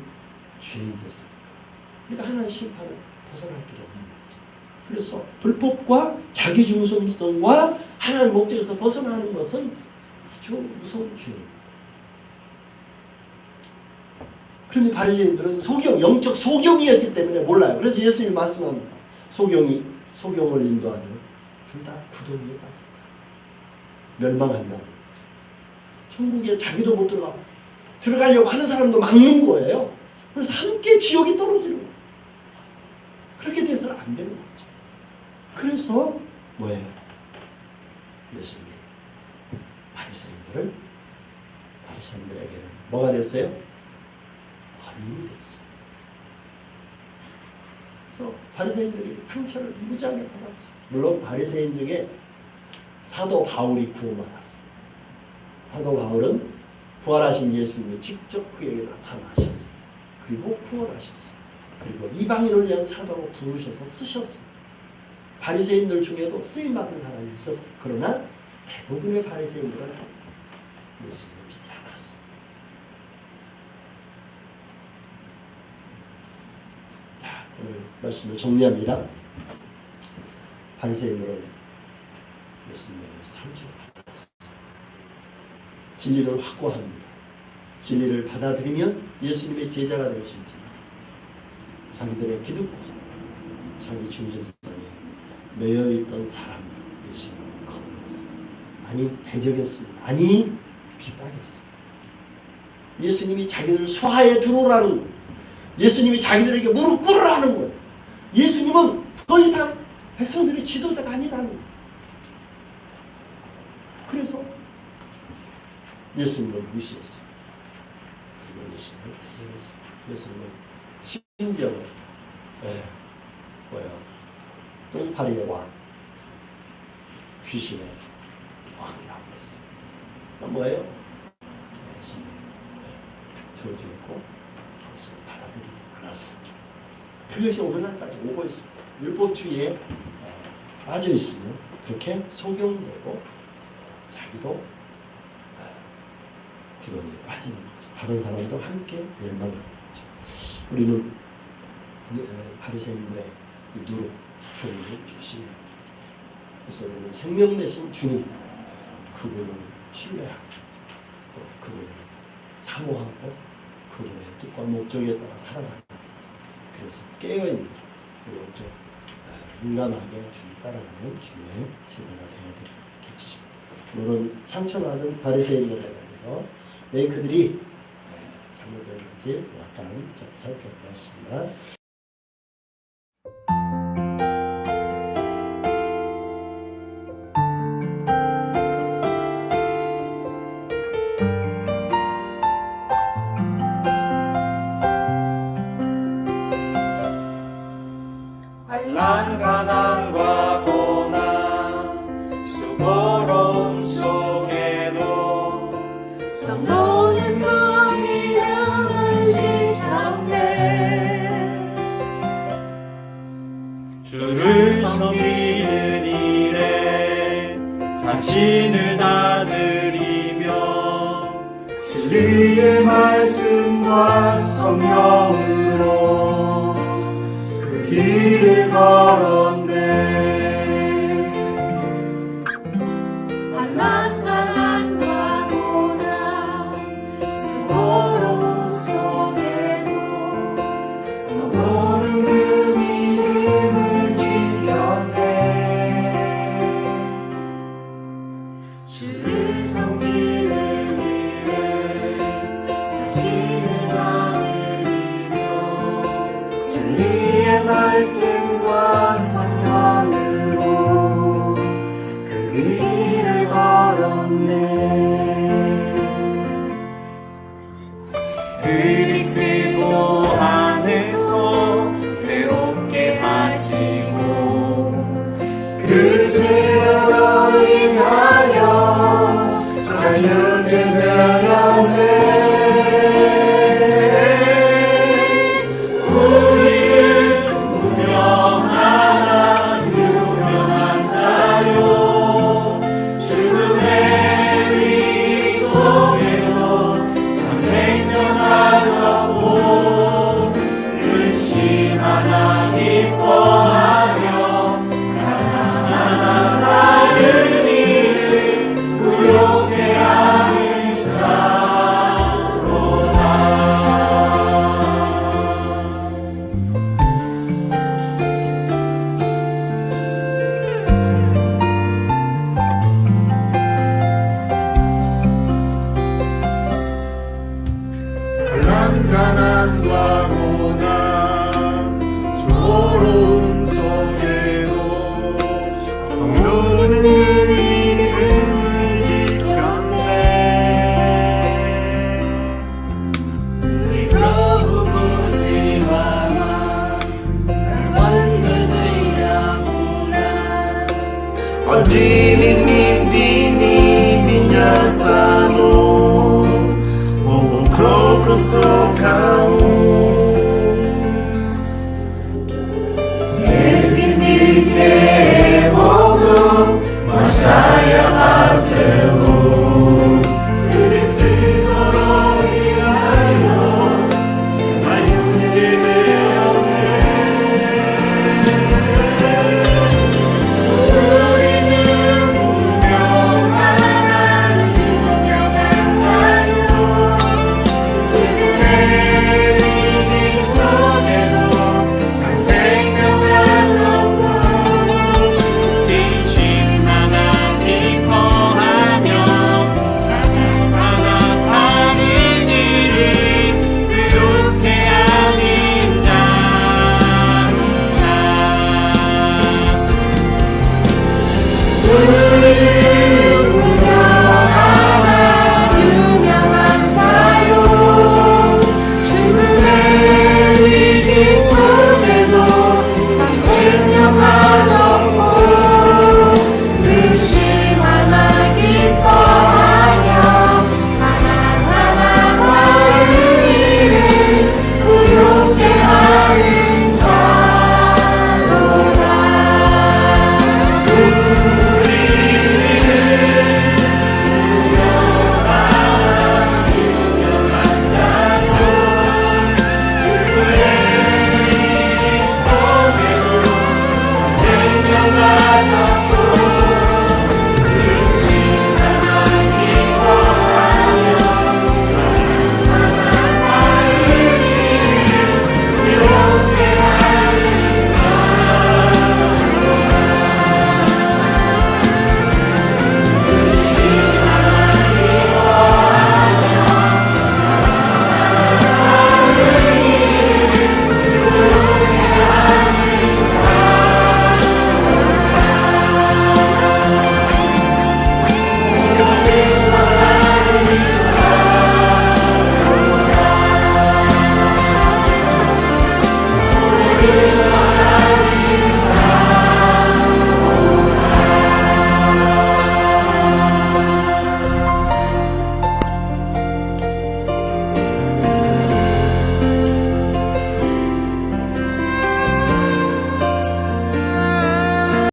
죄이겠습니까? 그러니까 하나님 심판을 벗어날 길이 없는 거죠. 그래서 불법과 자기중심성과 하나님 목적에서 벗어나는 것은 아주 무서운 죄입니다. 그런데 바리새인들은 영적 소경이었기 때문에 몰라요. 그래서 예수님이 말씀합니다. 소경을 인도하면 둘 다 구덩이에 빠진다. 멸망한다는 거죠. 천국에 자기도 못 들어가려고 하는 사람도 막는 거예요. 그래서 함께 지옥이 떨어지는 거예요. 그렇게 돼서는 안 되는 거죠. 그래서 뭐예요? 예수님이 바리새인들에게는 뭐가 됐어요? 거인이 됐어요. 그래서 바리새인들이 상처를 무지하게 받았어요. 물론 바리새인 중에 사도 바울이 구원받았어요. 사도 바울은 부활하신 예수님이 직접 그에게 나타나셨어요. 그리고 구원하셨어요. 그리고 이방인을 위한 사도로 부르셔서 쓰셨어요. 바리새인들 중에도 쓰임받은 사람이 있었어요. 그러나 대부분의 바리새인들은 예수님을 믿지 않았어요. 자, 오늘 말씀을 정리합니다. 바리새인들은 예수님의 상처를 받았어요. 진리를 확고합니다. 진리를 받아들이면 예수님의 제자가 될 수 있지만 자기들의 기득권, 자기 중심성에 매여있던 사람들 예수님을 거부했어요. 아니 대적했습니다. 아니 핍박했어요. 예수님이 자기들 수하에 들어오라는 거예요. 예수님이 자기들에게 무릎 꿇으라는 거예요. 예수님은 더 이상 백성들의 지도자가 아니라는 거예요. 그래서 예수님을 무시했어요. 그리고 예수님을 대적했어요. 예수님은 심지어 똥파리의 왕, 귀신의 왕이라고 그랬어요. 그러니까 뭐예요? 예수님 저주했고 예수님을 받아들이지 않았어요. 그것이 오늘날까지 오고 있습니다. 율법주의에 빠져 있으면 그렇게 속용되고 자기도 구덩이에 빠지는 거죠. 다른 사람도 함께 멸망하는 거죠. 우리는 바리새인들의 누룩 교리를 조심해야 돼요. 그래서 우리는 생명 대신 주님 그분을 신뢰하고 또 그분을 사모하고 그분의 뜻과 목적에 따라 살아가는 그래서 깨어있는 영적 민감하게 주님 따라가는 주님의 제자가 되어야 되겠습니다. 오늘은 상처받은 바리새인들에 대해서 왜 그들이 잘못됐는지 약간 좀 살펴보았습니다. 환난 가난과 고난 수고로움 속에도 성도는 그 믿음을 지켰네. 주를 섬기는 일에 자신을 다 드리며 진리의 말씀과 성령으로 그 길을 걸었네. 환난 가난과 고난 수고로움 속에도 성도는 그 믿음을 지켰네. 주를 섬기는 일에 신을 나누며 진리의 말씀과 성령으로 그 길을 걸었네. 그리스도 안에서 새롭게 하시고 그리스도로 인하여 자유게 되었네. 가난과 고난 조로움 속에도 성도는 그 이름을 지켰네. 우리 प्रभु को सेवामा अर्पण गर्दै आफूलाई 어디니 님디니 비냐사노 오고 크로크로소 가오